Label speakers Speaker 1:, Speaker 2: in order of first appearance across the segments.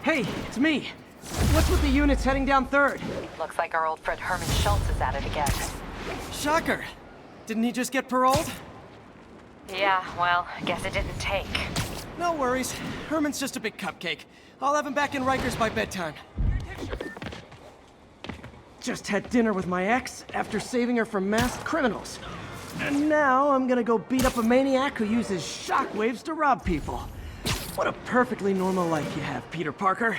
Speaker 1: Hey, it's me. What's with the units heading down 3rd?
Speaker 2: Looks like our old friend Herman Schultz is at it again.
Speaker 1: Shocker. Didn't he just get paroled?
Speaker 2: Yeah, well, guess it didn't take.
Speaker 1: No worries. Herman's just a big cupcake. I'll have him back in Rikers by bedtime. Just had dinner with my ex after saving her from masked criminals. And now I'm gonna go beat up a maniac who uses shockwaves to rob people. What a perfectly normal life you have, Peter Parker.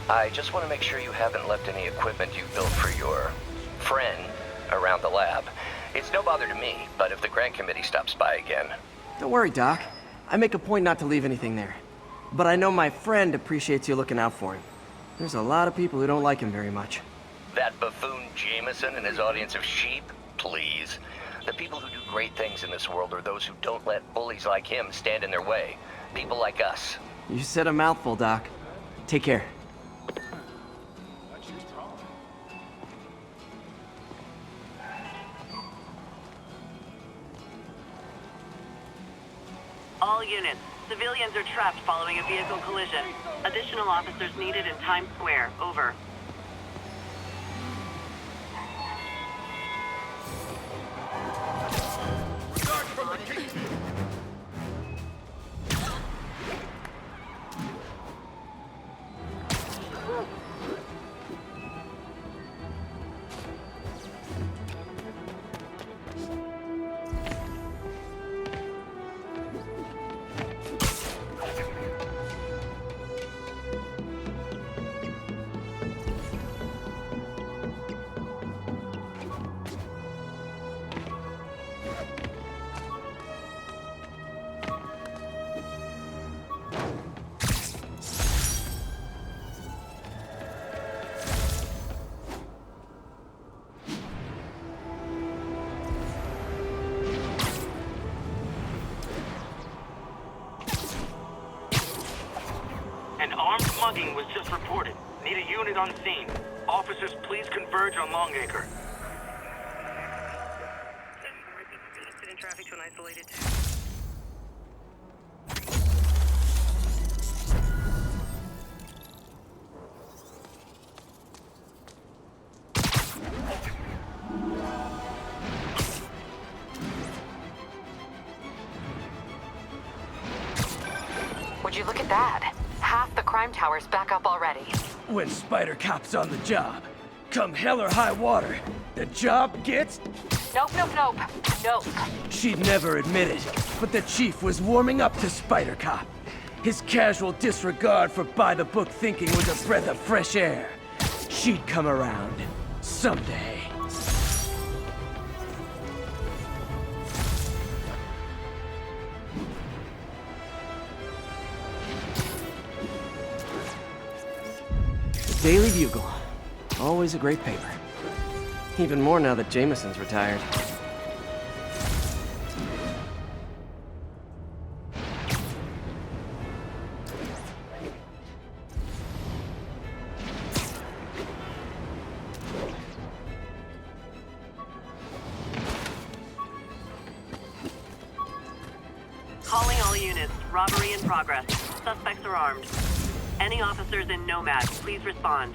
Speaker 3: I just want to make sure you haven't left any equipment you built for your friend around the lab. It's no bother to me, but if the grant committee stops by again...
Speaker 1: Don't worry, Doc. I make a point not to leave anything there. But I know my friend appreciates you looking out for him. There's a lot of people who don't like him very much.
Speaker 3: That buffoon Jameson and his audience of sheep? Please. The people who do great things in this world are those who don't let bullies like him stand in their way. People like us.
Speaker 1: You said a mouthful, Doc. Take care.
Speaker 4: All units. Civilians are trapped following a vehicle collision. Additional officers needed in Times Square. Over.
Speaker 5: Mugging was just reported. Need a unit on scene. Officers, please converge on Longacre. Incident traffic to an isolated town.
Speaker 2: Would you look at that? Half the crime tower's back up already.
Speaker 1: When Spider Cop's on the job, come hell or high water, the job gets...
Speaker 2: Nope. Nope.
Speaker 1: She'd never admit it, but the chief was warming up to Spider Cop. His casual disregard for by-the-book thinking was a breath of fresh air. She'd come around. Someday. Daily Bugle. Always a great paper. Even more now that Jameson's retired.
Speaker 4: Calling all units. Robbery in progress. Suspects are armed. Any officers in Nomad, please respond.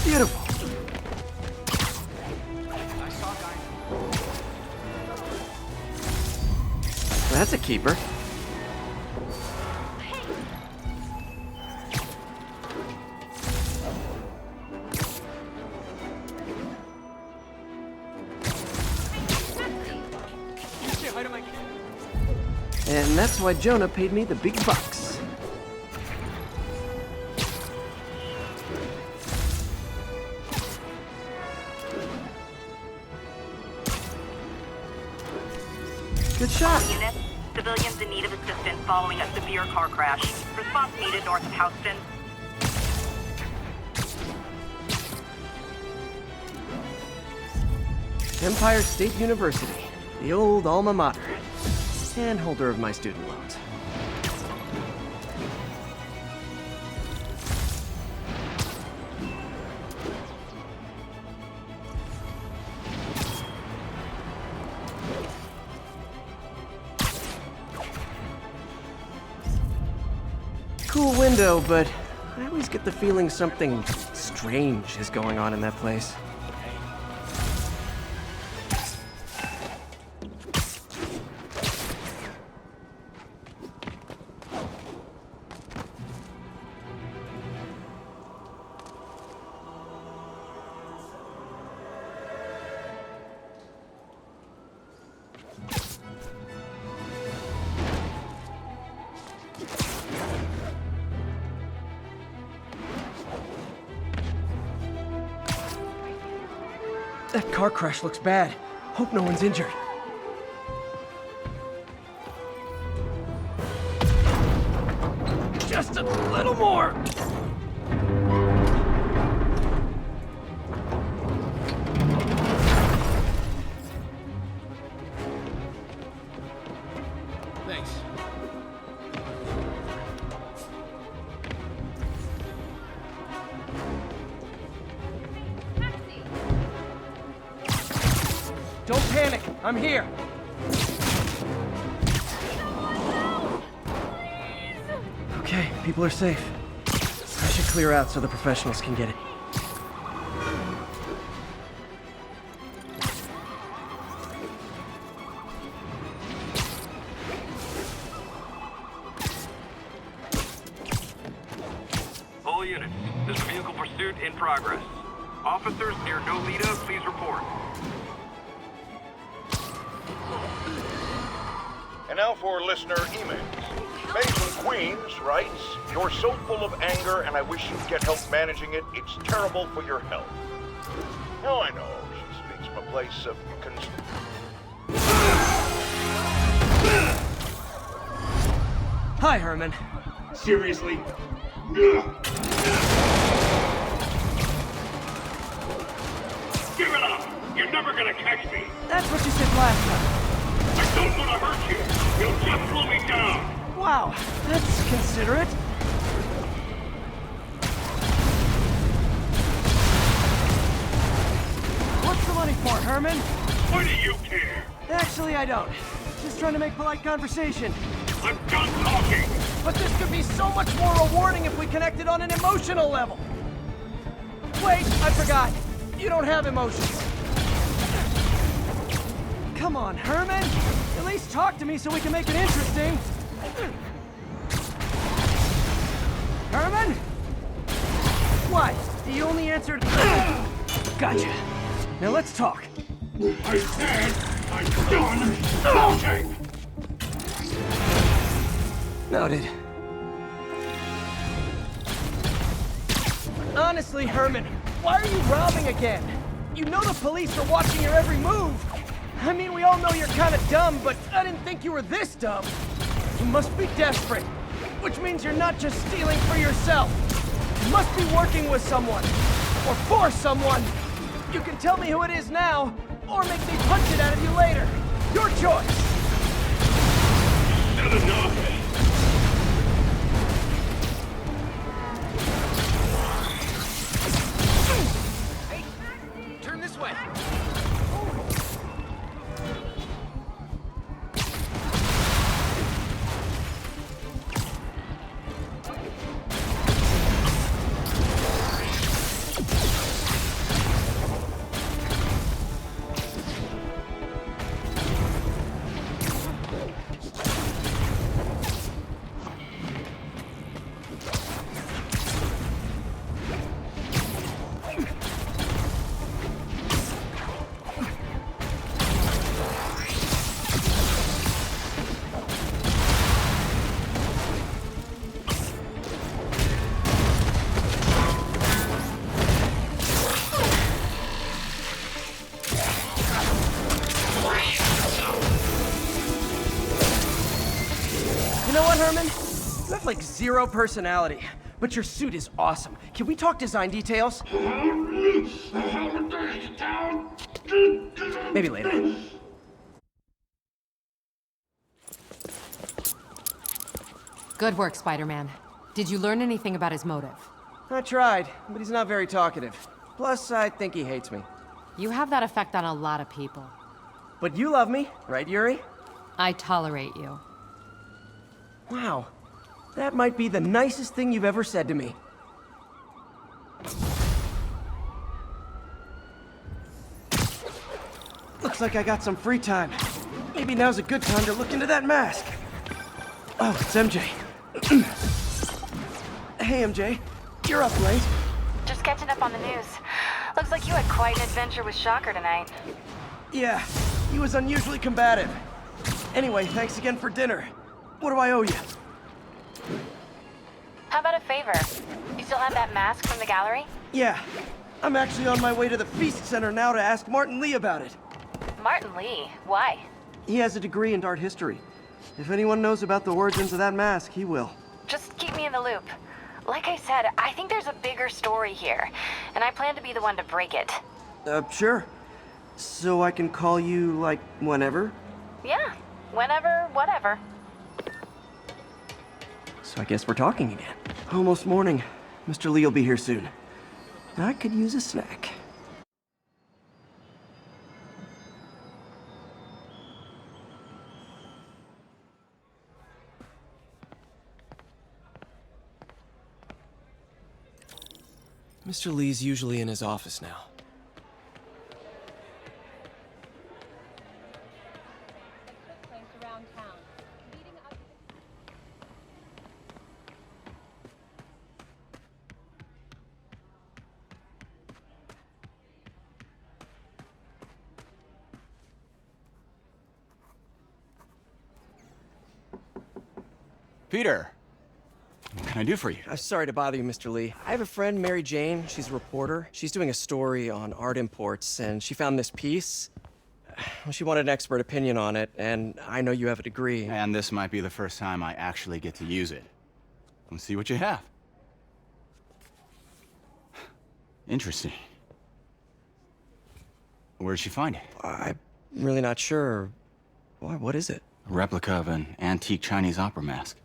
Speaker 1: Beautiful. That's a keeper. And that's why Jonah paid me the big bucks. Good shot.
Speaker 4: Unit, Civilians in need of assistance following a severe car crash. Response needed north of Houston.
Speaker 1: Empire State University, the old alma mater, and holder of my student loans. Cool window, but I always get the feeling something strange is going on in that place. That car crash looks bad. Hope no one's injured. Just a little more!
Speaker 6: Thanks.
Speaker 1: Don't panic, I'm here. Okay, people are safe. I should clear out so the professionals can get it.
Speaker 5: All units, there's a vehicle pursuit in progress. Officers near Nolita, please report.
Speaker 7: And now for listener emails. May from Queens writes, "You're so full of anger and I wish you'd get help managing it. It's terrible for your health." Now I know she speaks from a place of
Speaker 1: Hi, Herman.
Speaker 6: Seriously? Give it up! You're never gonna catch me!
Speaker 1: That's what you said last time.
Speaker 6: I don't want to hurt you! You'll just slow me down!
Speaker 1: Wow, that's considerate. What's the money for, Herman?
Speaker 6: Why do you care?
Speaker 1: Actually, I don't. Just trying to make polite conversation.
Speaker 6: I'm done talking!
Speaker 1: But this could be so much more rewarding if we connected on an emotional level. Wait, I forgot. You don't have emotions. Come on, Herman. At least talk to me so we can make it interesting. Herman? What? You only answered... Gotcha. Now let's talk.
Speaker 6: I said I'm done talking!
Speaker 1: Noted. Honestly, Herman, why are you robbing again? You know the police are watching your every move. I mean, we all know you're kind of dumb, but I didn't think you were this dumb. You must be desperate, which means you're not just stealing for yourself. You must be working with someone, or for someone. You can tell me who it is now, or make me punch it out of you later. Your choice.
Speaker 6: Not enough!
Speaker 1: Turn this way. Spider-Man? You have like zero personality, but your suit is awesome. Can we talk design details? Maybe later.
Speaker 2: Good work, Spider-Man. Did you learn anything about his motive?
Speaker 1: I tried, but he's not very talkative. Plus, I think he hates me.
Speaker 2: You have that effect on a lot of people.
Speaker 1: But you love me, right, Yuri?
Speaker 2: I tolerate you.
Speaker 1: Wow. That might be the nicest thing you've ever said to me. Looks like I got some free time. Maybe now's a good time to look into that mask. Oh, it's MJ. Hey, MJ. You're up late.
Speaker 8: Just catching up on the news. Looks like you had quite an adventure with Shocker tonight.
Speaker 1: Yeah, he was unusually combative. Anyway, thanks again for dinner. What do I owe you?
Speaker 8: How about a favor? You still have that mask from the gallery?
Speaker 1: Yeah, I'm actually on my way to the Feast Center now to ask Martin Lee about it.
Speaker 8: Martin Lee? Why?
Speaker 1: He has a degree in art history. If anyone knows about the origins of that mask, he will.
Speaker 8: Just keep me in the loop. Like I said, I think there's a bigger story here, and I plan to be the one to break it.
Speaker 1: Sure. So I can call you, like, whenever?
Speaker 8: Yeah, whenever, whatever.
Speaker 1: So I guess we're talking again. Almost morning. Mr. Lee will be here soon. I could use a snack. Mr. Lee's usually in his office now.
Speaker 9: Peter, what can I do for you?
Speaker 1: I'm sorry to bother you, Mr. Lee. I have a friend, Mary Jane. She's a reporter. She's doing a story on art imports, and she found this piece. Well, she wanted an expert opinion on it, and I know you have a degree.
Speaker 9: And this might be the first time I actually get to use it. Let's see what you have. Interesting. Where'd she find it?
Speaker 1: I'm really not sure. Why, what is it?
Speaker 9: A replica of an antique Chinese opera mask.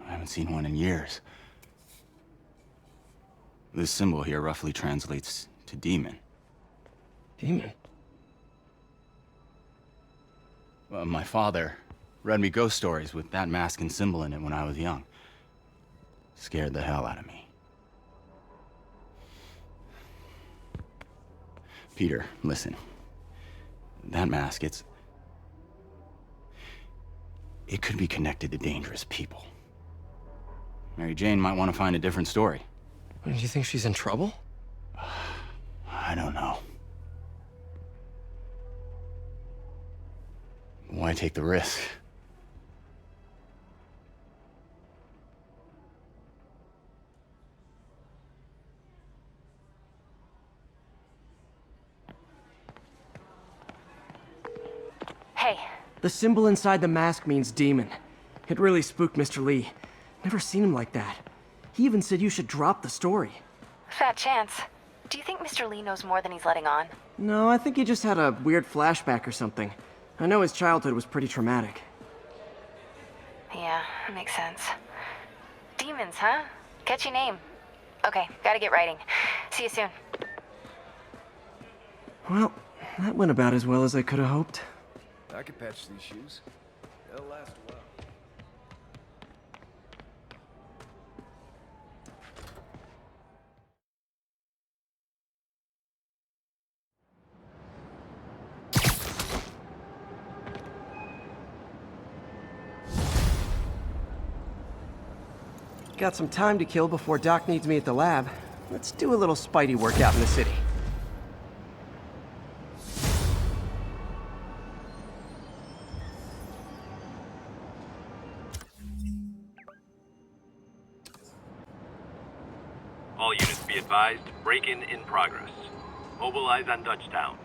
Speaker 9: I haven't seen one in years. This symbol here roughly translates to demon.
Speaker 1: Demon?
Speaker 9: Well, my father read me ghost stories with that mask and symbol in it when I was young. Scared the hell out of me. Peter, listen. That mask, it could be connected to dangerous people. Mary Jane might want to find a different story.
Speaker 1: Do you think she's in trouble?
Speaker 9: I don't know. Why take the risk?
Speaker 8: Hey,
Speaker 1: The symbol inside the mask means demon. It really spooked Mr. Lee. Never seen him like that. He even said you should drop the story.
Speaker 8: fat chance. Do you think Mr. Lee knows more than he's letting on?
Speaker 1: No, I think he just had a weird flashback or something. I know his childhood was pretty traumatic.
Speaker 8: Yeah, makes sense. Demons, huh? Catchy name. Okay, gotta get writing. See you soon.
Speaker 1: Well, that went about as well as I could have hoped.
Speaker 10: I could patch these shoes. They'll last a while.
Speaker 1: Got some time to kill before Doc needs me at the lab. Let's do a little Spidey workout in the city.
Speaker 5: All units be advised, break-in in progress. Mobilize on Dutchtown.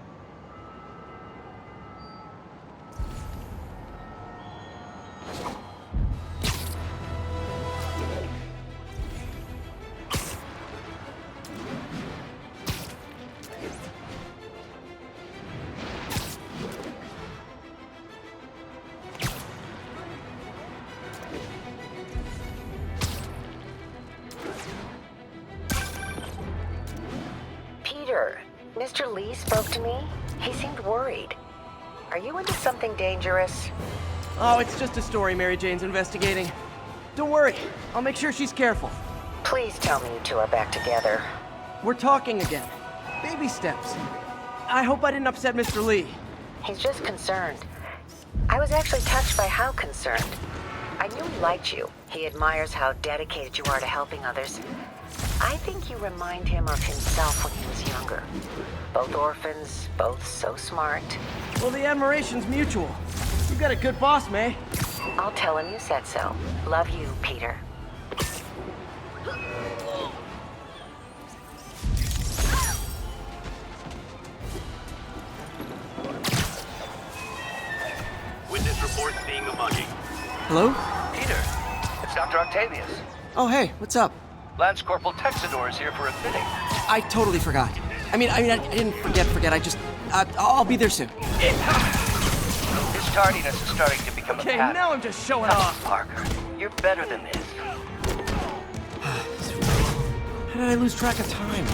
Speaker 11: Peter, Mr. Lee spoke to me. He seemed worried. Are you into something dangerous?
Speaker 1: Oh, it's just a story Mary Jane's investigating. Don't worry, I'll make sure she's careful.
Speaker 11: Please tell me you two are back together.
Speaker 1: We're talking again. Baby steps. I hope I didn't upset Mr. Lee.
Speaker 11: He's just concerned. I was actually touched by how concerned. I knew he liked you. He admires how dedicated you are to helping others. I think you remind him of himself when he was younger. Both orphans, both so smart.
Speaker 1: Well, the admiration's mutual. You've got a good boss, May.
Speaker 11: I'll tell him you said so. Love you, Peter.
Speaker 5: Witness reports seeing a mugging.
Speaker 1: Hello?
Speaker 3: Peter, it's Dr. Octavius.
Speaker 1: Oh, hey, what's up?
Speaker 3: Lance Corporal Texador is here for a fitting.
Speaker 1: I totally forgot. I didn't forget. I'll be there soon.
Speaker 3: His tardiness is starting to become a pattern.
Speaker 1: Now I'm just showing
Speaker 3: Come on,
Speaker 1: off.
Speaker 3: Parker. You're better than this.
Speaker 1: How did I lose track of time?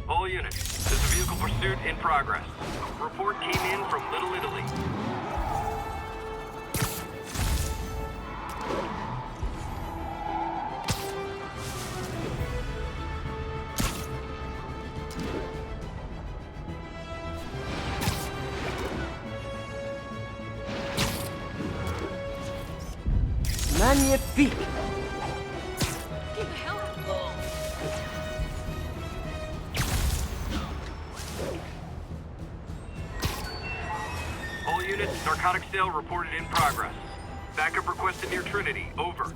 Speaker 5: All units, there's a vehicle pursuit in progress. Report came in from Little Italy.
Speaker 1: Magnifique.
Speaker 5: All units, narcotic sale reported in progress. Backup requested near Trinity. Over.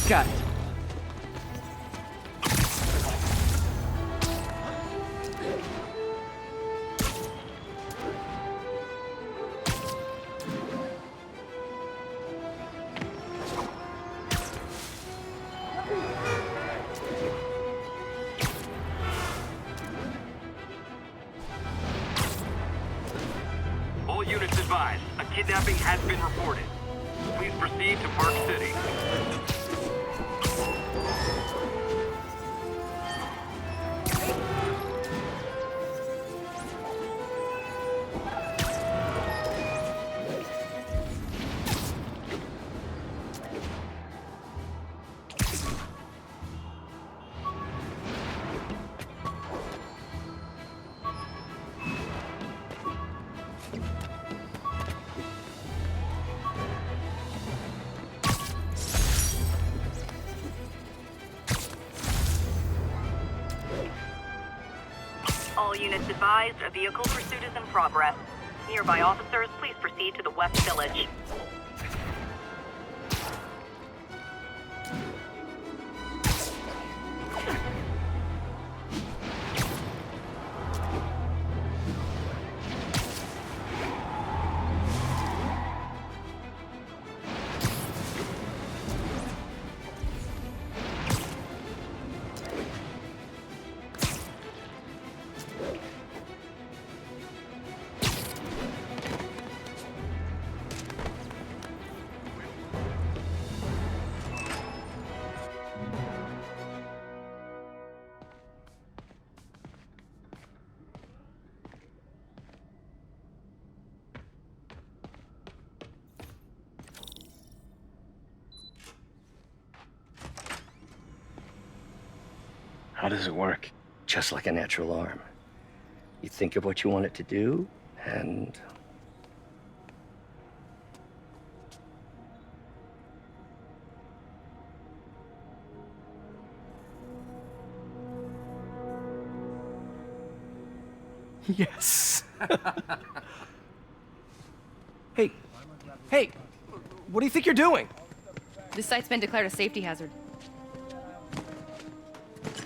Speaker 1: Got it.
Speaker 5: All units advised, a kidnapping has been reported. Please proceed to Park City.
Speaker 4: All units advised, a vehicle pursuit is in progress. Nearby officers, please proceed to the West Village.
Speaker 12: How does it work?
Speaker 3: Just like a natural arm. You think of what you want it to do, and...
Speaker 1: Yes. Hey, hey, what do you think you're doing?
Speaker 13: This site's been declared a safety hazard.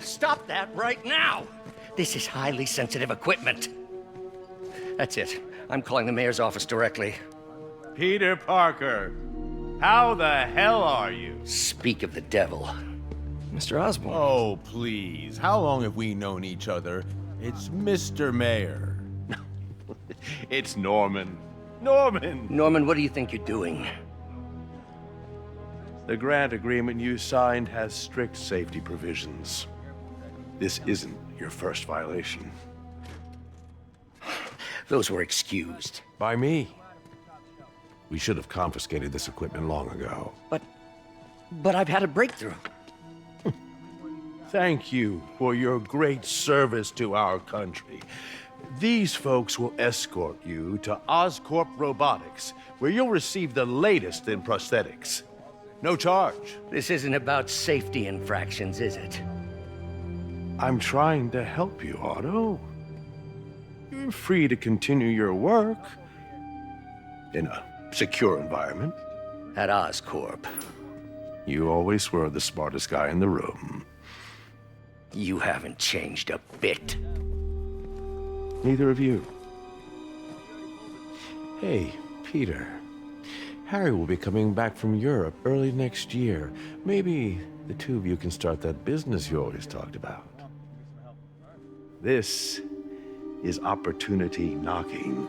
Speaker 3: Stop that right now! This is highly sensitive equipment. That's it. I'm calling the mayor's office directly.
Speaker 14: Peter Parker, how the hell are you?
Speaker 3: Speak of the devil.
Speaker 1: Mr. Osborn.
Speaker 14: Oh, please. How long have we known each other? It's Mr. Mayor. It's Norman. Norman!
Speaker 3: Norman, what do you think you're doing?
Speaker 15: The grant agreement you signed has strict safety provisions. This isn't your first violation.
Speaker 3: Those were excused.
Speaker 15: By me. We should have confiscated this equipment long ago.
Speaker 3: But I've had a breakthrough.
Speaker 15: Thank you for your great service to our country. These folks will escort you to Oscorp Robotics, where you'll receive the latest in prosthetics. No charge.
Speaker 3: This isn't about safety infractions, is it?
Speaker 15: I'm trying to help you, Otto. You're free to continue your work in a secure environment.
Speaker 3: At Oscorp.
Speaker 15: You always were the smartest guy in the room.
Speaker 3: You haven't changed a bit.
Speaker 15: Neither of you. Hey, Peter. Harry will be coming back from Europe early next year. Maybe the two of you can start that business you always talked about. This is opportunity knocking.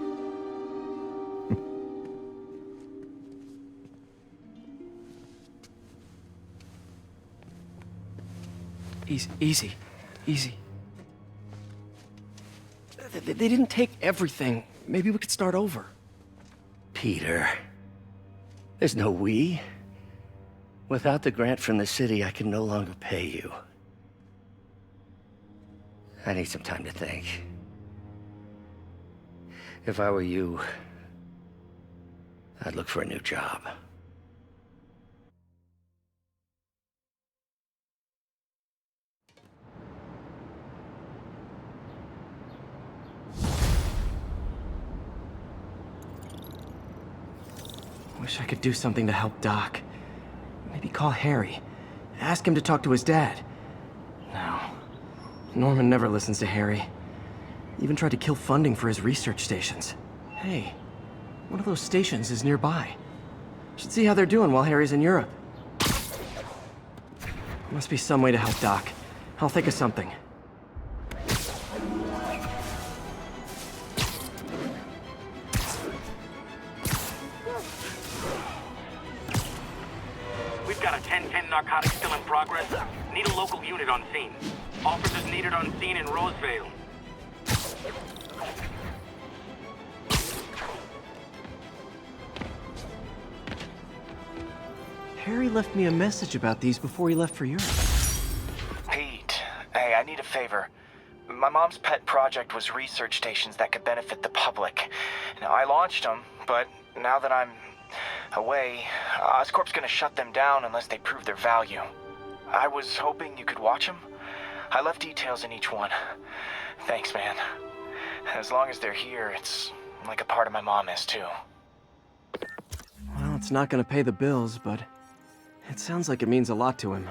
Speaker 1: Easy. They didn't take everything. Maybe we could start over.
Speaker 3: Peter, there's no we. Without the grant from the city, I can no longer pay you. I need some time to think. If I were you, I'd look for a new job.
Speaker 1: Wish I could do something to help Doc. Maybe call Harry. Ask him to talk to his dad. No. Norman never listens to Harry. Even tried to kill funding for his research stations. Hey, one of those stations is nearby. Should see how they're doing while Harry's in Europe. Must be some way to help Doc. I'll think of something.
Speaker 5: We've got a 10-10 narcotic still in progress. Need a local unit on scene. Officers needed on scene in Roseville.
Speaker 1: Harry left me a message about these before he left for Europe.
Speaker 16: Pete, hey, I need a favor. My mom's pet project was research stations that could benefit the public. Now, I launched them, but now that I'm away, Oscorp's gonna shut them down unless they prove their value. I was hoping you could watch them. I left details in each one. Thanks, man. As long as they're here, it's like a part of my mom is, too.
Speaker 1: Well, it's not gonna pay the bills, but it sounds like it means a lot to him.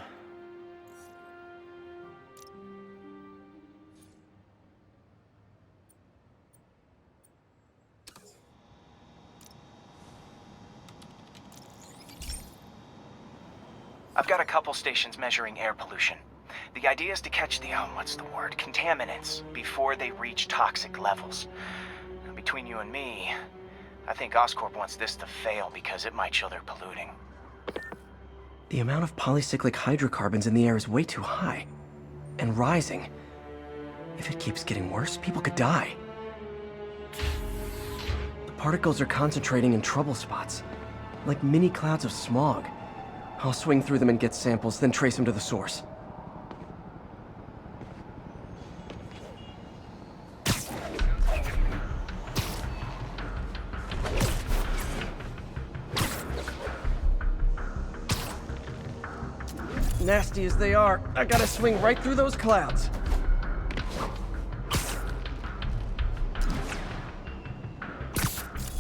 Speaker 16: I've got a couple stations measuring air pollution. The idea is to catch the, contaminants before they reach toxic levels. Between you and me, I think Oscorp wants this to fail because it might show they're polluting.
Speaker 1: The amount of polycyclic hydrocarbons in the air is way too high. And rising. If it keeps getting worse, people could die. The particles are concentrating in trouble spots, like mini clouds of smog. I'll swing through them and get samples, then trace them to the source. Nasty as they are, I gotta swing right through those clouds.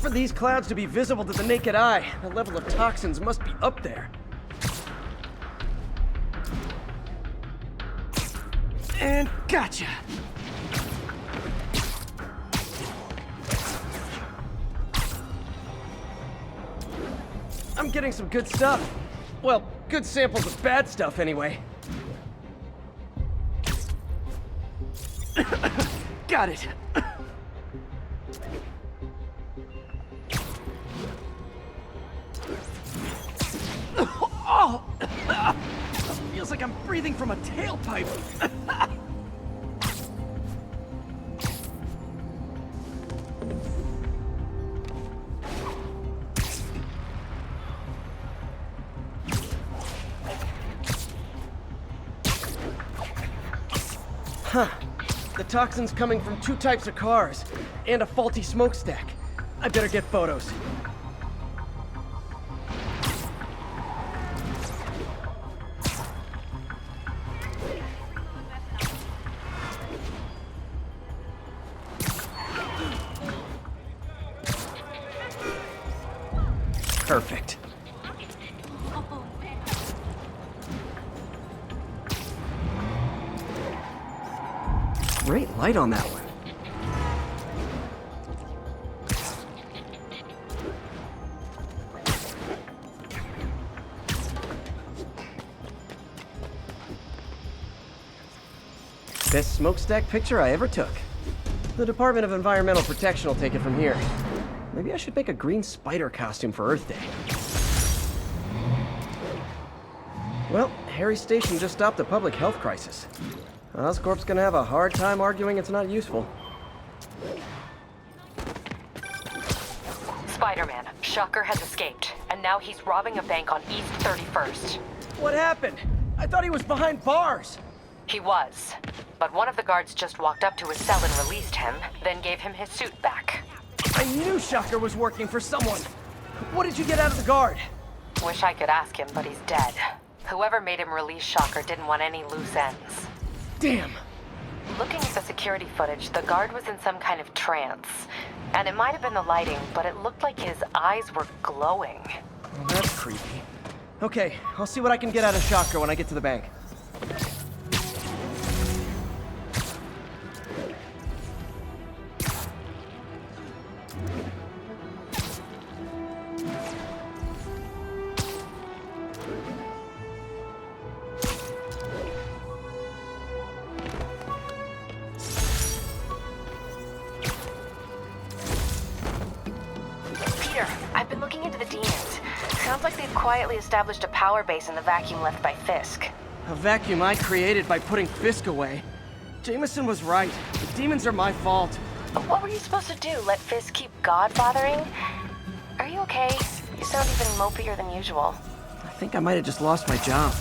Speaker 1: For these clouds to be visible to the naked eye, the level of toxins must be up there. And gotcha! I'm getting some good stuff. Well, good samples of bad stuff, anyway. Got it. Oh! Feels like I'm breathing from a tailpipe. Huh. The toxin's coming from 2 types of cars, and a faulty smokestack. I better get photos. Perfect. Great light on that one. Best smokestack picture I ever took. The Department of Environmental Protection will take it from here. Maybe I should make a green spider costume for Earth Day. Well, Harry's station just stopped a public health crisis. Oscorp's gonna have a hard time arguing it's not useful.
Speaker 2: Spider-Man, Shocker has escaped, and now he's robbing a bank on East 31st.
Speaker 1: What happened? I thought he was behind bars.
Speaker 2: He was, but one of the guards just walked up to his cell and released him, then gave him his suit back.
Speaker 1: I knew Shocker was working for someone. What did you get out of the guard?
Speaker 2: Wish I could ask him, but he's dead. Whoever made him release Shocker didn't want any loose ends.
Speaker 1: Damn.
Speaker 2: Looking at the security footage, the guard was in some kind of trance. And it might have been the lighting, but it looked like his eyes were glowing.
Speaker 1: Well, that's creepy. Okay, I'll see what I can get out of Shocker when I get to the bank.
Speaker 8: Sounds like they've quietly established a power base in the vacuum left by Fisk.
Speaker 1: A vacuum I created by putting Fisk away. Jameson was right. The demons are my fault.
Speaker 8: What were you supposed to do? Let Fisk keep God-bothering? Are you okay? You sound even mopier than usual.
Speaker 1: I think I might have just lost my job.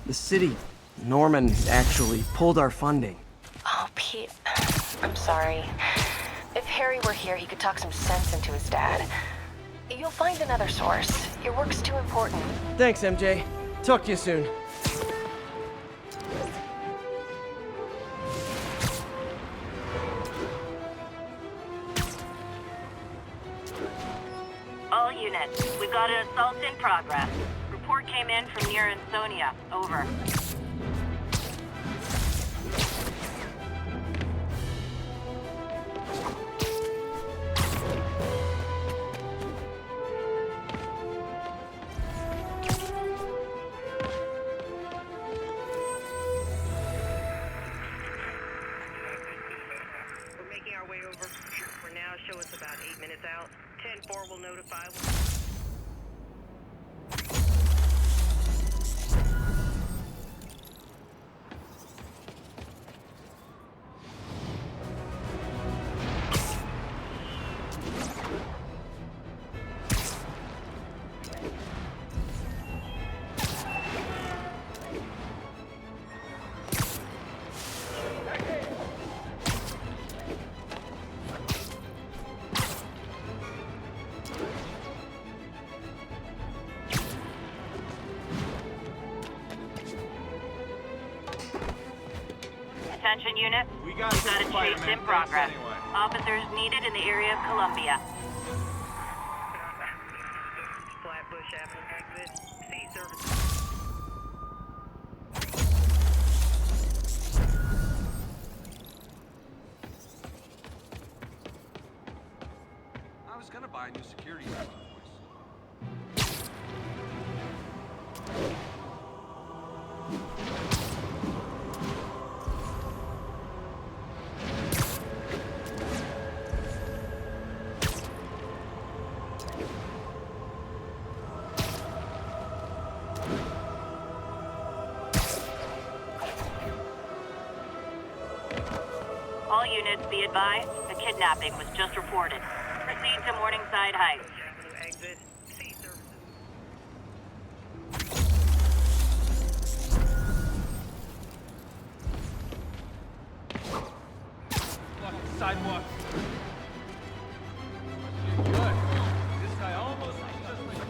Speaker 1: The city, Norman, actually pulled our funding.
Speaker 8: Oh, Pete. I'm sorry. If Harry were here, he could talk some sense into his dad. You'll find another source. Your work's too important.
Speaker 1: Thanks, MJ. Talk to you soon.
Speaker 4: All units, we've got an assault in progress. Report came in from near Ansonia. Over. Show us about 8 minutes out. 10-4 will notify. Attention unit.
Speaker 5: We got
Speaker 4: We've got a chase
Speaker 5: Spider-Man
Speaker 4: in
Speaker 5: things
Speaker 4: progress.
Speaker 5: anyway.
Speaker 4: Officers needed in the area of Columbia. Flatbush Avenue exit. C service.
Speaker 5: I was gonna buy a new security device.
Speaker 4: All units be advised, a kidnapping was just reported. Proceed to Morningside Heights. Exit. C services.
Speaker 5: Fucking sidewalk. Good. This guy almost looks just like...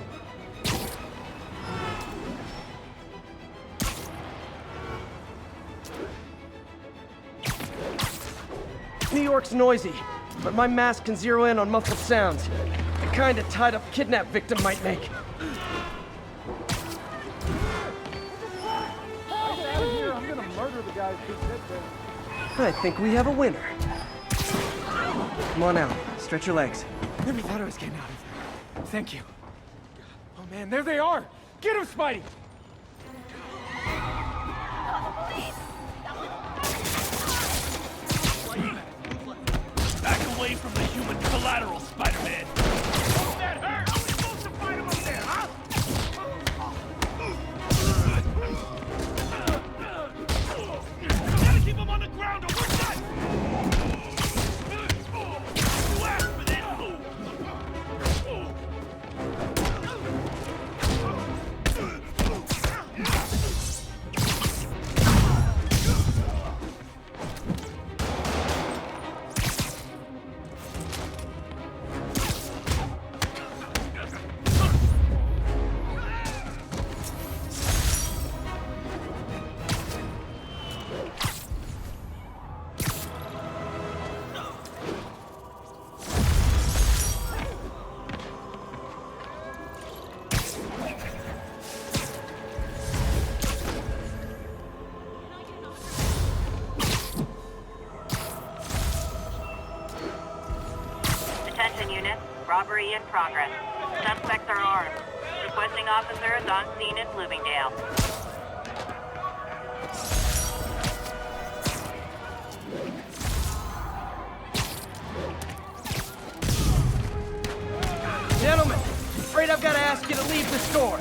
Speaker 1: New York's noisy, but my mask can zero in on muffled sounds. The kind a tied-up kidnap victim might make. I think we have a winner. Come on out. Stretch your legs.
Speaker 12: Never thought I was getting out of there. Thank you. Oh man, there they are! Get him, Spidey!
Speaker 6: Back away from the human collateral, Spider-Man! That hurt! How are we supposed to fight him up there, huh? Gotta keep him on the ground or we're done! You asked for this!
Speaker 4: Attention unit. Robbery in progress. Suspects are armed. Requesting officers on scene in Bloomingdale.
Speaker 1: Gentlemen, afraid I've got to ask you to leave the store.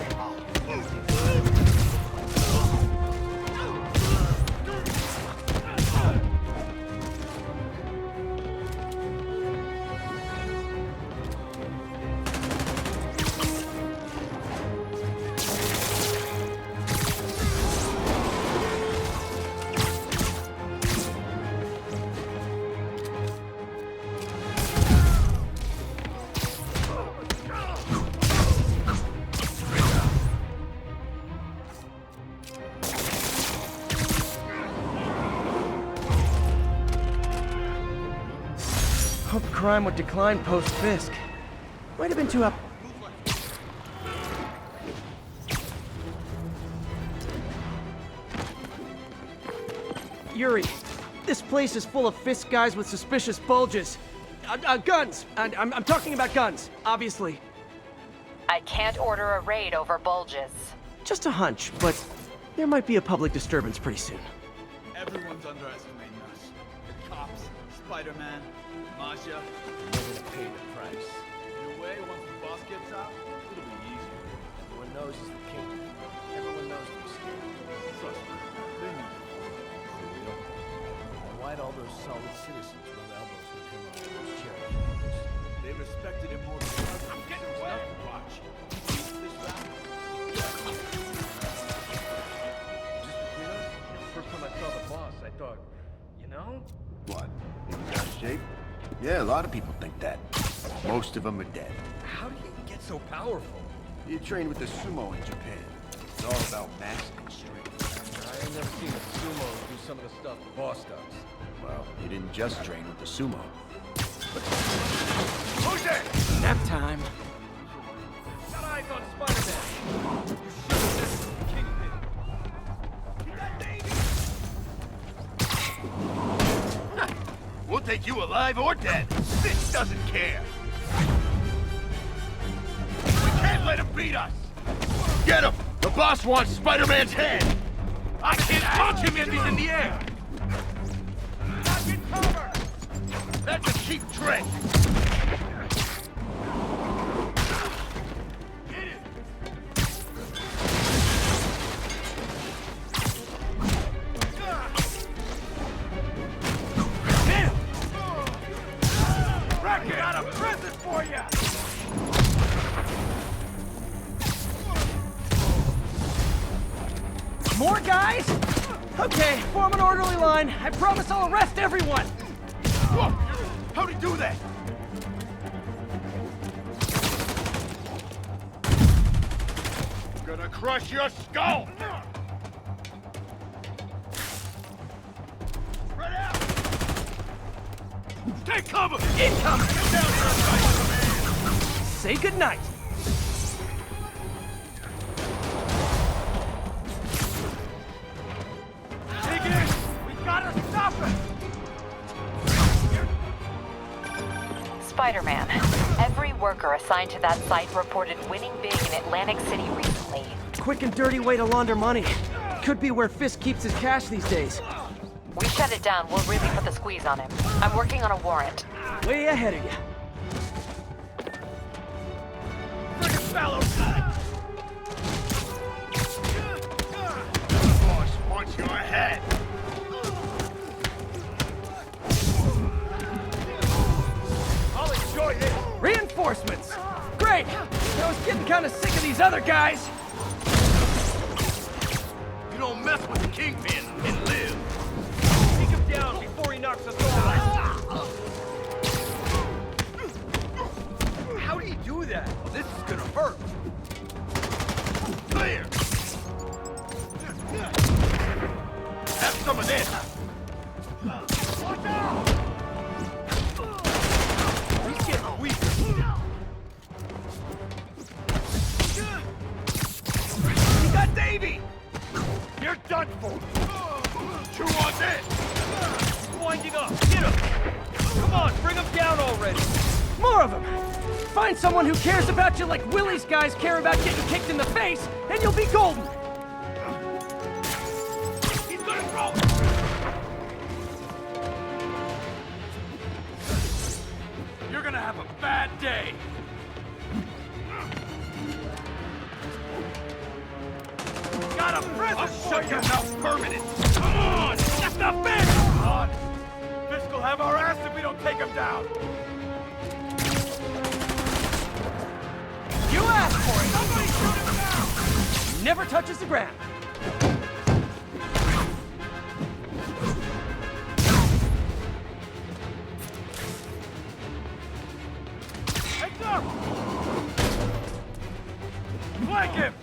Speaker 1: Hope crime would decline post-Fisk. Might have been too up. Yuri, this place is full of Fisk guys with suspicious bulges. Guns! And I'm talking about guns, obviously.
Speaker 2: I can't order a raid over bulges.
Speaker 1: Just a hunch, but there might be a public disturbance pretty soon.
Speaker 17: Everyone's underestimating us. The cops, Spider-Man, Masha. They're gonna pay the price. In a way, once the boss gets out, it'll be easier. Everyone knows he's the king. Everyone knows he's scared. Trust me, they know. For real. And why'd all those solid citizens rub elbows with him on those charity orders? They respected him more than others. I'm getting enough to watch. This round.
Speaker 10: First time I saw the boss, I thought, you know?
Speaker 15: What? In bad shape? Yeah, a lot of people think that. Most of them are dead.
Speaker 10: How do you get so powerful?
Speaker 15: You trained with the sumo in Japan. It's all about mass and strength.
Speaker 10: I ain't never seen a sumo do some of the stuff the boss does.
Speaker 15: Well, he didn't just train with the sumo.
Speaker 6: Who's there?
Speaker 1: Nap time.
Speaker 6: Got eyes on Spider-Man. You should have listened to Kingpin. Get that baby!
Speaker 15: We'll take you alive or dead. This doesn't care. We can't let him beat us. Get him! The boss wants Spider-Man's head. I can't punch him if he's in the air.
Speaker 6: Not get cover!
Speaker 15: That's a cheap trick.
Speaker 6: Racket! Got a present for you!
Speaker 1: More guys? Okay, form an orderly line. I promise I'll arrest everyone.
Speaker 15: Whoa! How'd he do that? I'm gonna crush your skull! Spread out! Take cover!
Speaker 1: Incoming!
Speaker 15: Get down here, Spider-Man!
Speaker 1: Say goodnight.
Speaker 6: Dig in! We gotta stop it!
Speaker 2: Spider-Man, every worker assigned to that site reported winning big in Atlantic City recently.
Speaker 1: Quick and dirty way to launder money. Could be where Fisk keeps his cash these days.
Speaker 2: We shut it down, we'll really put the squeeze on him. I'm working on a warrant.
Speaker 1: Way ahead of you.
Speaker 6: Friggin' fellows!
Speaker 15: Boss wants your head!
Speaker 6: I'll enjoy this!
Speaker 1: Reinforcements! Great! I was getting kind of sick of these other guys.
Speaker 15: You don't mess with the Kingpin and live!
Speaker 6: Take him down before he knocks us all out! How do you do that? This is gonna hurt!
Speaker 15: Clear! Have some of this!
Speaker 6: Watch out! He's getting weaker. You got Davey! You're done for!
Speaker 15: Chew on this!
Speaker 6: Winding up! Get him! Come on, bring him down already!
Speaker 1: More of them! Find someone who cares about you like Willie's guys care about getting kicked in the face, and you'll be golden!
Speaker 6: He's gonna throw! You're gonna have a bad day! Got a present
Speaker 15: I'll
Speaker 6: for
Speaker 15: shut
Speaker 6: you!
Speaker 15: your mouth permanent! Come on!
Speaker 6: That's not fair! Come on! Fisk will have our ass if we don't take him down!
Speaker 1: You asked for it!
Speaker 6: Somebody shoot him down!
Speaker 1: Never touches the ground.
Speaker 6: Heads up! Flank him!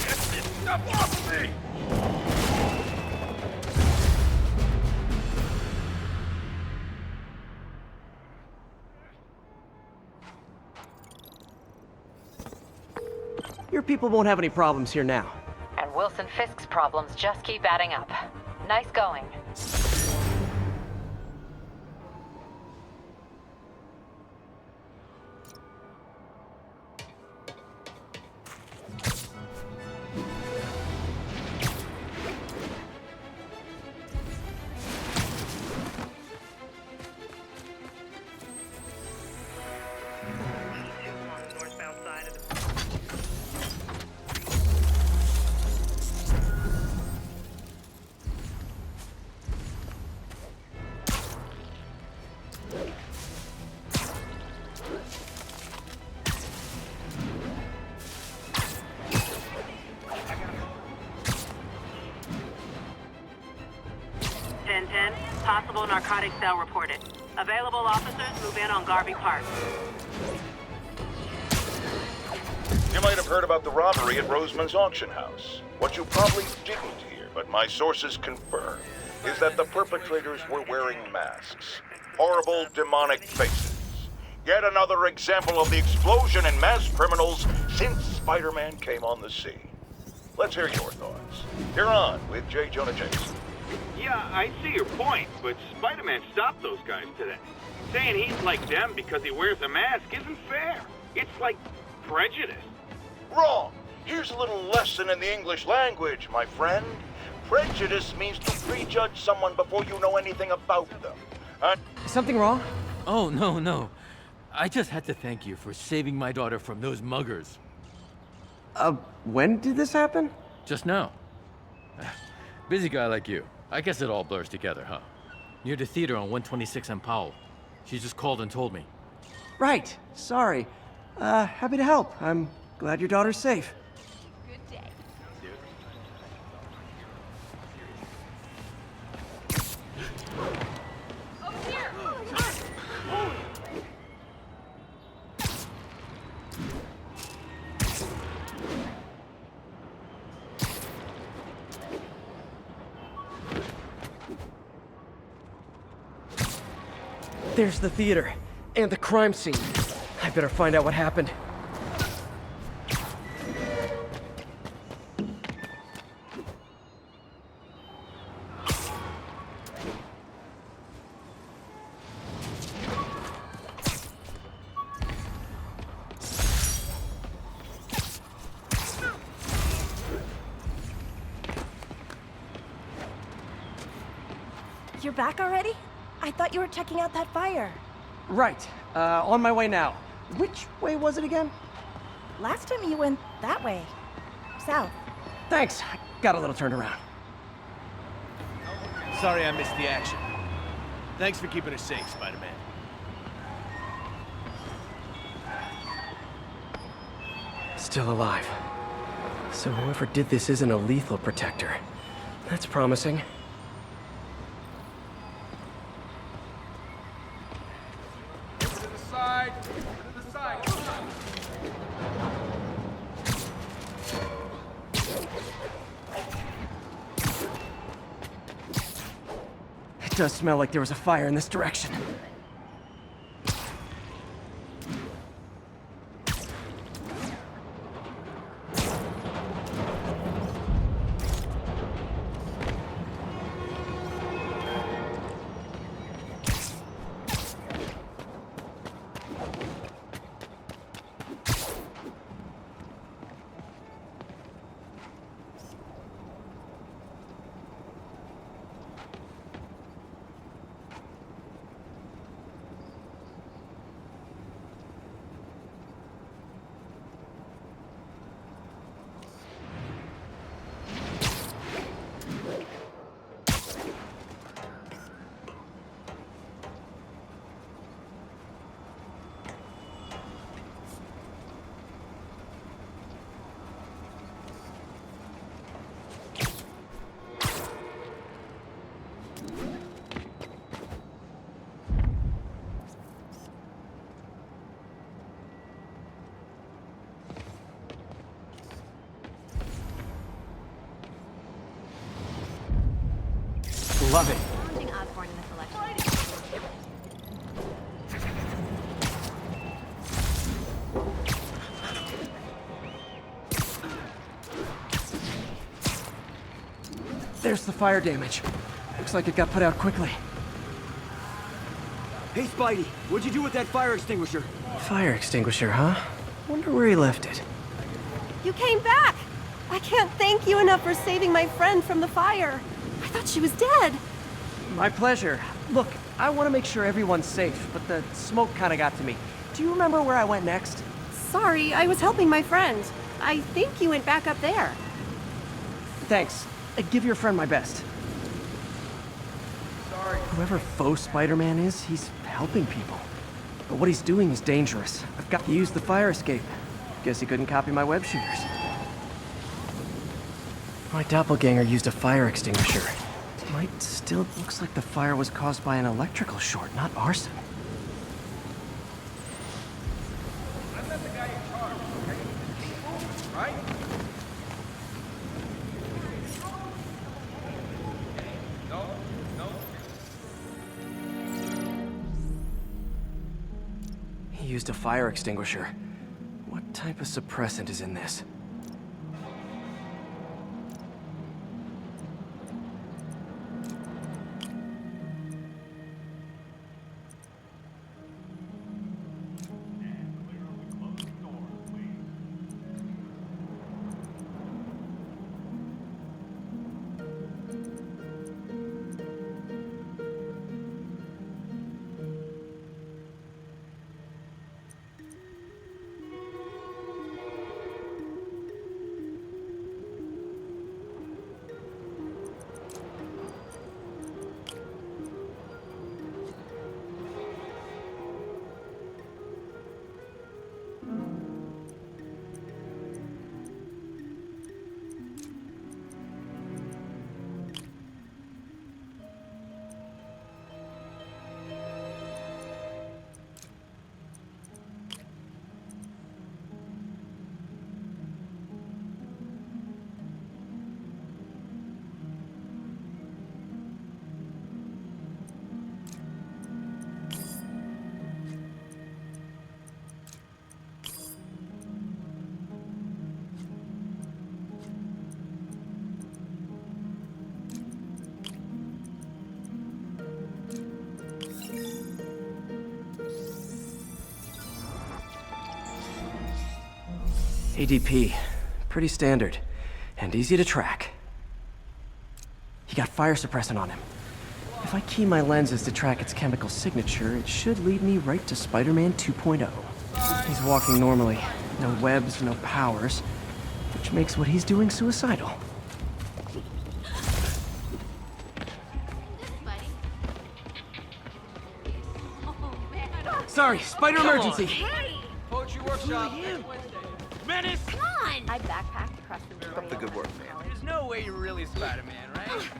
Speaker 6: Get this stuff off of me!
Speaker 1: Your people won't have any problems here now.
Speaker 2: And Wilson Fisk's problems just keep adding up. Nice going.
Speaker 4: Northbound side of the... Possible narcotic cell reported. Available officers move in on Garvey Park.
Speaker 7: You might have heard about the robbery at Roseman's auction house. What you probably didn't hear, but my sources confirm, is that the perpetrators were wearing masks. Horrible, demonic faces. Yet another example of the explosion in mass criminals since Spider-Man came on the scene. Let's hear your thoughts. You're on with J. Jonah Jameson.
Speaker 5: Yeah, I see your point, but Spider-Man stopped those guys today. Saying he's like them because he wears a mask isn't fair. It's like prejudice.
Speaker 7: Wrong! Here's a little lesson in the English language, my friend. Prejudice means to prejudge someone before you know anything about them.
Speaker 1: Something wrong?
Speaker 6: Oh, no. I just had to thank you for saving my daughter from those muggers.
Speaker 1: When did this happen?
Speaker 6: Just now. Busy guy like you. I guess it all blurs together, huh? Near the theater on 126 and Powell. She just called and told me.
Speaker 1: Right. Sorry. Happy to help. I'm glad your daughter's safe.
Speaker 13: Good day. Over here!
Speaker 1: There's the theater. And the crime scene. I better find out what happened.
Speaker 18: You're back already? I thought you were checking out that fire.
Speaker 1: Right. On my way now. Which way was it again?
Speaker 18: Last time you went that way. South.
Speaker 1: Thanks. I got a little turned around.
Speaker 10: Sorry I missed the action. Thanks for keeping us safe, Spider-Man.
Speaker 1: Still alive. So whoever did this isn't a lethal protector. That's promising. It does smell like there was a fire in this direction. Love it. There's the fire damage. Looks like it got put out quickly.
Speaker 19: Hey, Spidey, what'd you do with that fire extinguisher?
Speaker 1: Fire extinguisher, huh? Wonder where he left it.
Speaker 18: You came back! I can't thank you enough for saving my friend from the fire. I thought she was dead.
Speaker 1: My pleasure. Look, I want to make sure everyone's safe, but the smoke kind of got to me. Do you remember where I went next?
Speaker 18: Sorry, I was helping my friend. I think you went back up there.
Speaker 1: Thanks. Give your friend my best.
Speaker 6: Sorry.
Speaker 1: Whoever faux Spider-Man is, he's helping people. But what he's doing is dangerous. I've got to use the fire escape. Guess he couldn't copy my web shooters. My doppelganger used a fire extinguisher. Might still looks like the fire was caused by an electrical short, not arson. used a fire extinguisher. What type of suppressant is in this? ADP. Pretty standard. And easy to track. He got fire suppressant on him. If I key my lenses to track its chemical signature, it should lead me right to Spider-Man 2.0. He's walking normally. No webs, no powers. Which makes what he's doing suicidal. Sorry, spider emergency.
Speaker 13: Hey!
Speaker 17: Poetry workshop.
Speaker 13: Menace! Come on! I backpacked across the
Speaker 17: Keep up the good work, man. There's no way you're really Spider-Man, right?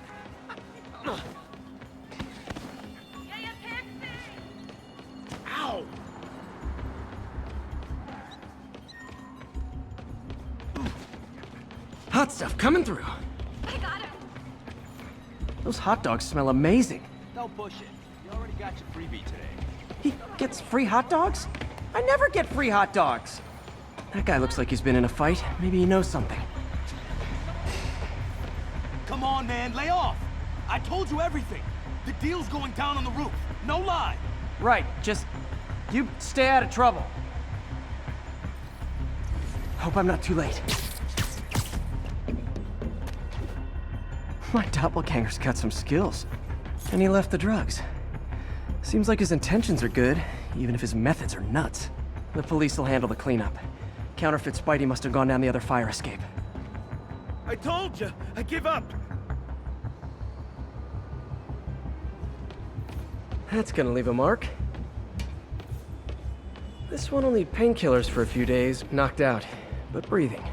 Speaker 1: Ow! Hot stuff coming through.
Speaker 13: I got him!
Speaker 1: Those hot dogs smell amazing.
Speaker 17: Don't push it. You already got your freebie today.
Speaker 1: He gets free hot dogs? I never get free hot dogs. That guy looks like he's been in a fight. Maybe he knows something.
Speaker 19: Come on, man, lay off! I told you everything. The deal's going down on the roof. No lie.
Speaker 1: Right, just... you stay out of trouble. Hope I'm not too late. My doppelganger's got some skills. And he left the drugs. Seems like his intentions are good, even if his methods are nuts. The police will handle the cleanup. Counterfeit Spidey must have gone down the other fire escape.
Speaker 19: I told you, I give up.
Speaker 1: That's gonna leave a mark. This one will need painkillers for a few days, knocked out, but breathing.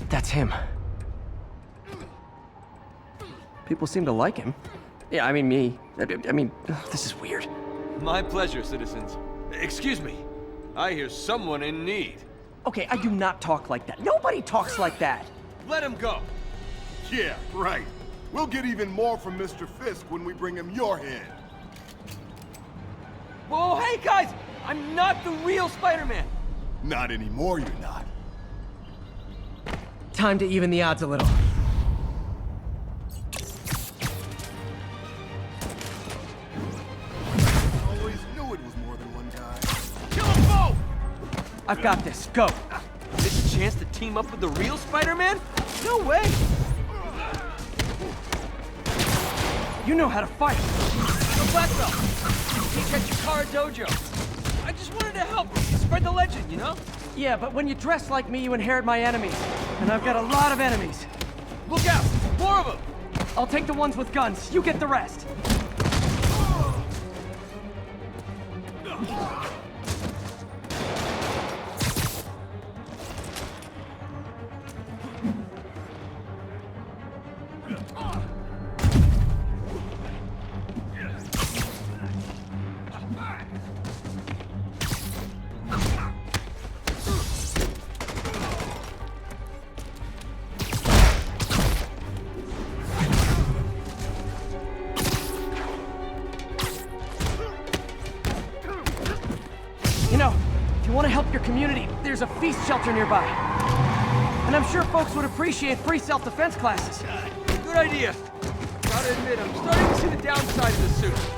Speaker 1: That's him. People seem to like him. Yeah, I mean me. I mean, this is weird.
Speaker 10: My pleasure, citizens. Excuse me. I hear someone in need.
Speaker 1: Okay, I do not talk like that. Nobody talks like that.
Speaker 10: Let him go.
Speaker 20: Yeah, right. We'll get even more from Mr. Fisk when we bring him your hand.
Speaker 12: Whoa, hey guys! I'm not the real Spider-Man!
Speaker 20: Not anymore, you're not.
Speaker 1: Time to even the odds a little.
Speaker 20: Always knew it was more than one guy.
Speaker 12: Kill them both!
Speaker 1: I've got this. Go.
Speaker 12: This a chance to team up with the real Spider-Man? No way!
Speaker 1: You know how to fight.
Speaker 12: I'm a black belt. Teach at Chikara Dojo. I just wanted to help spread the legend, you know?
Speaker 1: Yeah, but when you dress like me, you inherit my enemies. And I've got a lot of enemies.
Speaker 12: Look out! More of them!
Speaker 1: I'll take the ones with guns. You get the rest. If you want to help your community, there's a feast shelter nearby. And I'm sure folks would appreciate free self-defense classes.
Speaker 12: Good idea. Gotta admit, I'm starting to see the downside of the suit.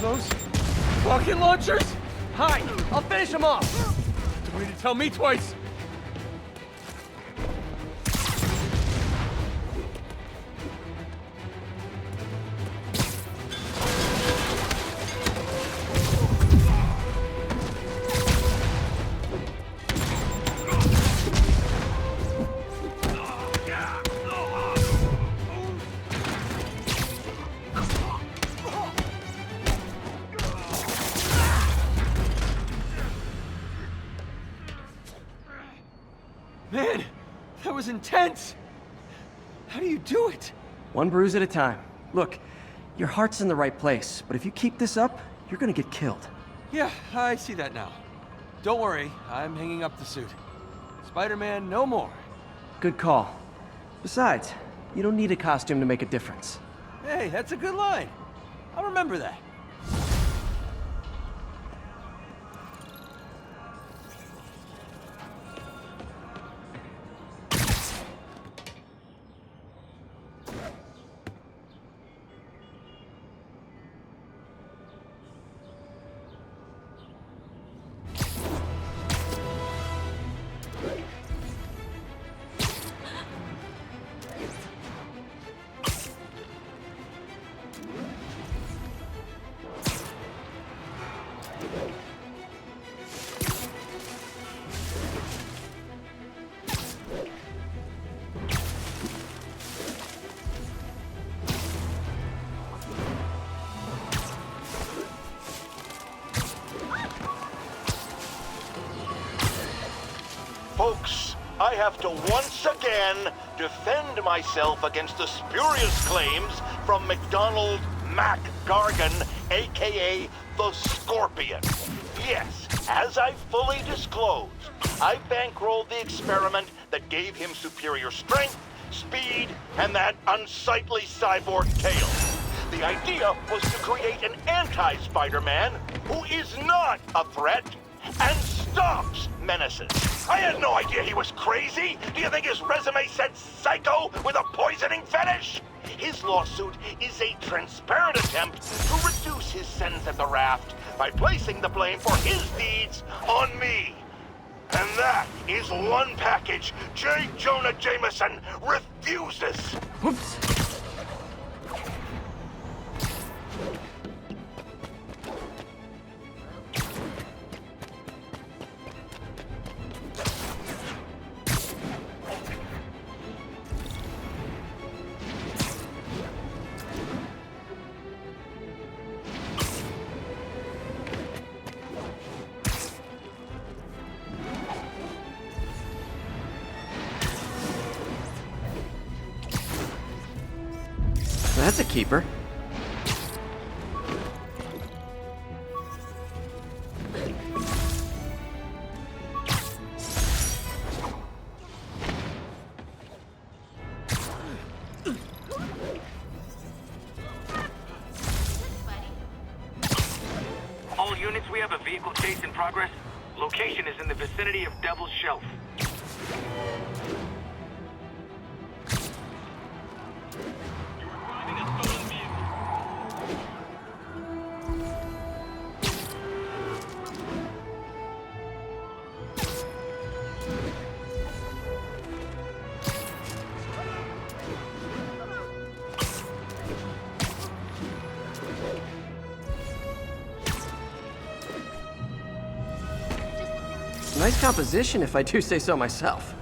Speaker 1: Those
Speaker 12: rocket launchers?
Speaker 1: Hi, I'll finish them off.
Speaker 12: Don't need to tell me twice. Man, that was intense! How do you do it?
Speaker 1: One bruise at a time. Look, your heart's in the right place, but if you keep this up, you're gonna get killed.
Speaker 12: Yeah, I see that now. Don't worry, I'm hanging up the suit. Spider-Man, no more.
Speaker 1: Good call. Besides, you don't need a costume to make a difference.
Speaker 12: Hey, that's a good line. I'll remember that.
Speaker 7: Folks, I have to once again defend myself against the spurious claims from McDonald Mac Gargan, aka the Scorpion. Yes, as I fully disclosed, I bankrolled the experiment that gave him superior strength, speed, and that unsightly cyborg tail. The idea was to create an anti-Spider-Man who is not a threat and stops menaces. I had no idea he was crazy. Do you think his resume said psycho with a poisoning fetish? His lawsuit is a transparent attempt to reduce his sentence at the raft by placing the blame for his deeds on me. And that is one package J. Jonah Jameson refuses.
Speaker 1: Whoops. That's a keeper.
Speaker 5: All units, we have a vehicle chase in progress. Location is in the vicinity of Devil's Shelf.
Speaker 1: Nice composition, if I do say so myself.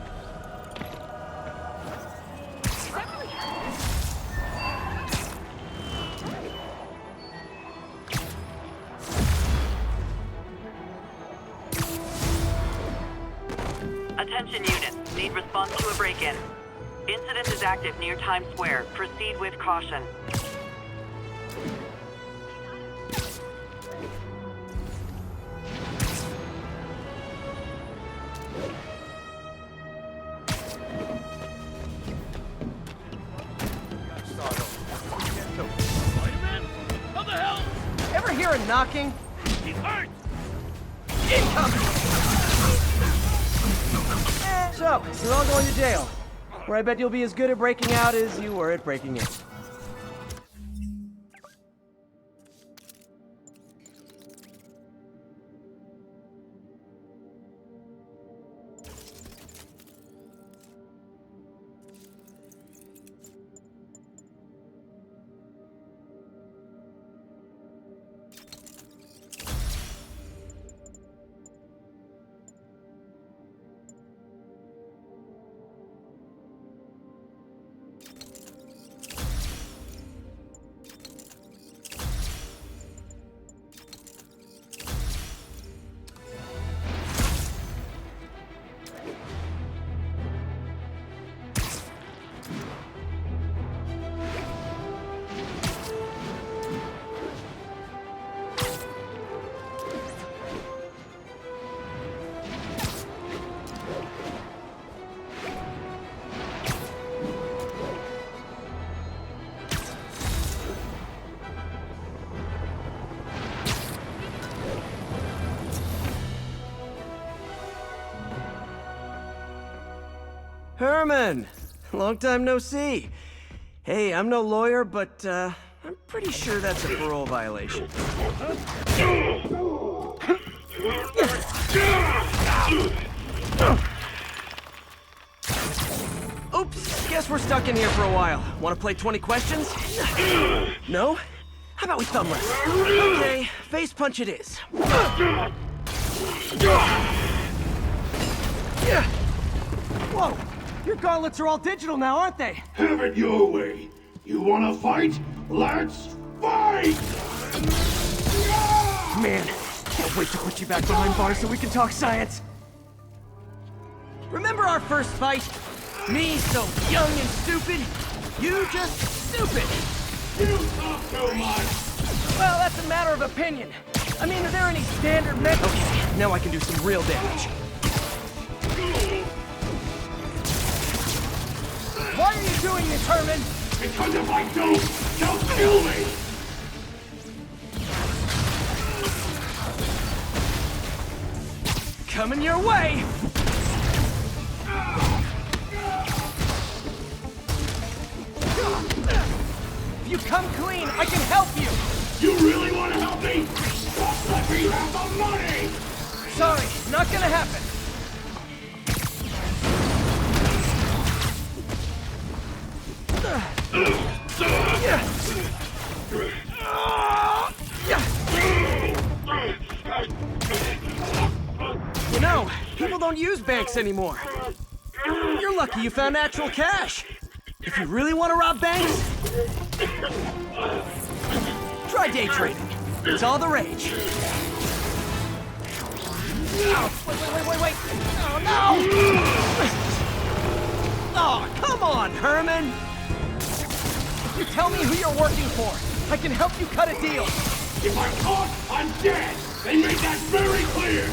Speaker 4: response to a break-in. Incident is active near Times Square. Proceed with caution.
Speaker 12: How the hell?
Speaker 1: Ever hear a knocking?
Speaker 12: He's hurt!
Speaker 1: Incoming! So, you're all going to jail, where I bet you'll be as good at breaking out as you were at breaking in. Herman! Long time no see. Hey, I'm no lawyer, but I'm pretty sure that's a parole violation. Oops, guess we're stuck in here for a while. Want to play 20 questions? No? How about we thumb wrestle? Okay, face punch it is. Whoa! Your gauntlets are all digital now, aren't they?
Speaker 21: Have it your way. You wanna fight? Let's fight!
Speaker 1: Man, can't wait to put you back behind bars so we can talk science. Remember our first fight? Me so young and stupid, you just stupid.
Speaker 21: You talk too much.
Speaker 1: Well, that's a matter of opinion. I mean, are there any standard Okay, now I can do some real damage. Why are you doing this, Herman?
Speaker 21: Because if I don't, they'll kill me!
Speaker 1: Coming your way! If you come clean, I can help you!
Speaker 21: You really want to help me? Don't let me have the money!
Speaker 1: Sorry, not gonna happen. You know, people don't use banks anymore. You're lucky you found actual cash. If you really want to rob banks, try day trading. It's all the rage. Oh, wait. Oh, no! Oh, come on, Herman! If you tell me who you're working for, I can help you cut a deal.
Speaker 21: If I'm caught, I'm dead! They made that very clear!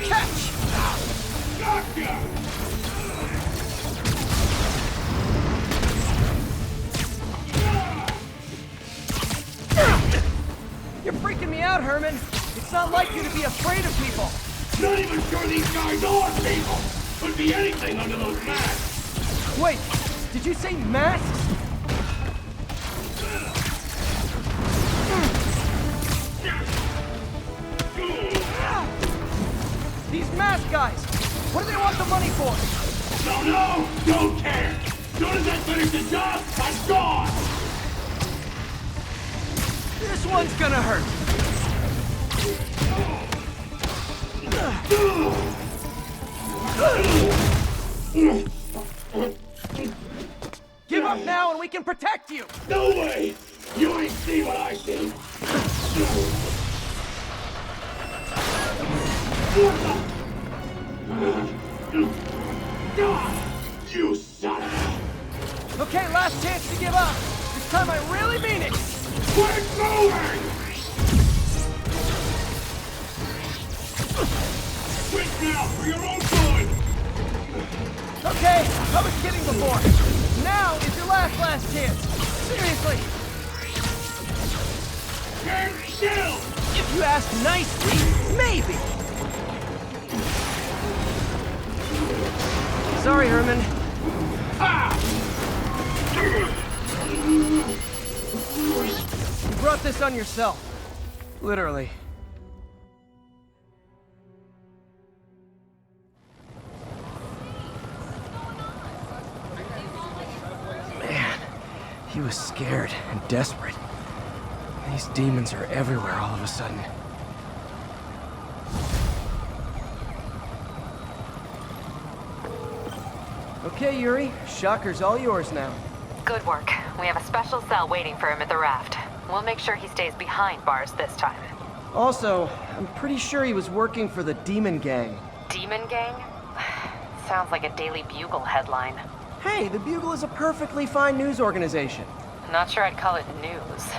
Speaker 1: Catch!
Speaker 21: Gotcha!
Speaker 1: You're freaking me out, Herman. It's not like you to be afraid of people.
Speaker 21: Not even sure these guys are people! Could be anything under those masks!
Speaker 1: Wait, did you say masks? These mask guys, what do they want the money for?
Speaker 21: Don't know! Don't care! Soon as I finish the job, I'm gone!
Speaker 1: This one's gonna hurt. Give up now and we can protect you!
Speaker 21: No way! You ain't see what I see! You son of a...
Speaker 1: Okay, last chance to give up. This time I really mean it.
Speaker 21: We're going! Quit now for your own good!
Speaker 1: Okay, I was kidding before. Now is your last chance. Seriously.
Speaker 21: Stand still!
Speaker 1: If you ask nicely, maybe. Sorry, Herman. You brought this on yourself. Literally. Man, he was scared and desperate. These demons are everywhere all of a sudden. Okay, Yuri. Shocker's all yours now.
Speaker 2: Good work. We have a special cell waiting for him at the raft. We'll make sure he stays behind bars this time.
Speaker 1: Also, I'm pretty sure he was working for the Demon Gang.
Speaker 2: Demon Gang? Sounds like a Daily Bugle headline.
Speaker 1: Hey, the Bugle is a perfectly fine news organization.
Speaker 2: Not sure I'd call it news.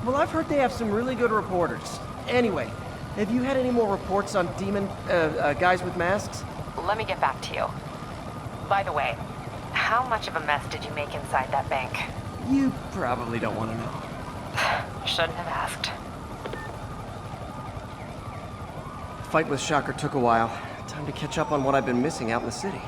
Speaker 1: Well, I've heard they have some really good reporters. Anyway, have you had any more reports on guys with masks?
Speaker 2: Let me get back to you. By the way, how much of a mess did you make inside that bank?
Speaker 1: You probably don't want to know.
Speaker 2: Shouldn't have asked.
Speaker 1: The fight with Shocker took a while. Time to catch up on what I've been missing out in the city.